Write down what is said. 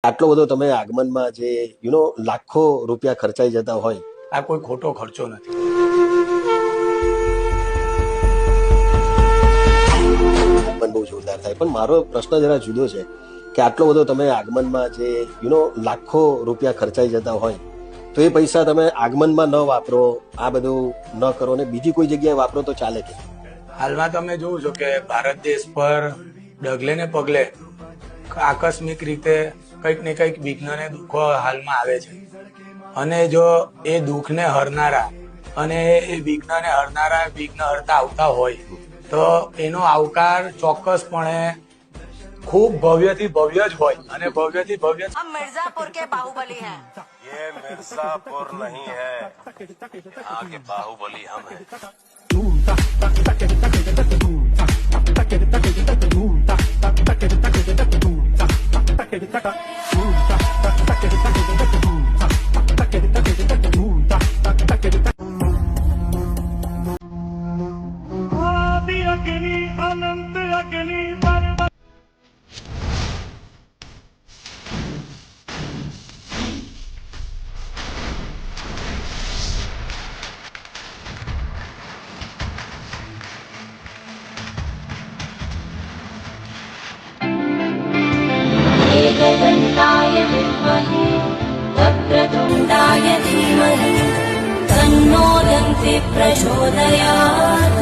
આટલો બધો તમે આગમનમાં જે લાખો રૂપિયા ખર્ચાઈ જતા હોય, આ કોઈ ખોટો ખર્ચો નથી. આગમન બહુ જોરદાર થાય. પણ મારો પ્રશ્ન જરા જુદો છે કે આટલો બધો તમે આગમનમાં જે લાખો રૂપિયા ખર્ચાઈ જતા હોય, તો એ પૈસા તમે આગમનમાં ન વાપરો, આ બધું ન કરો ને બીજી કોઈ જગ્યાએ વાપરો તો ચાલે કે? હાલમાં તમે જોવો છો કે ભારત દેશ પર ડગલે ને પગલે આકસ્મિક રીતે કંઈક ને કંઈક વિઘ્ન ને દુઃખો હાલમાં આવે છે, અને જો એ દુઃખને હરનારા અને એ વિઘ્નને હરનારા વિઘ્ન હરતા આવતા હોય તો એનો આવકાર ચોક્કસપણે ખૂબ ભવ્યથી ભવ્ય જ હોય, અને ભવ્યથી ભવ્ય. हम मिर्जापुर के बाहुबली हैं. ये मिर्जापुर नहीं है, यहाँ के बाहुबली हम हैं. एकदन्ताय विद्महे वक्रतुण्डाय धीमहि तन्नो दन्ति प्रचोदयात्.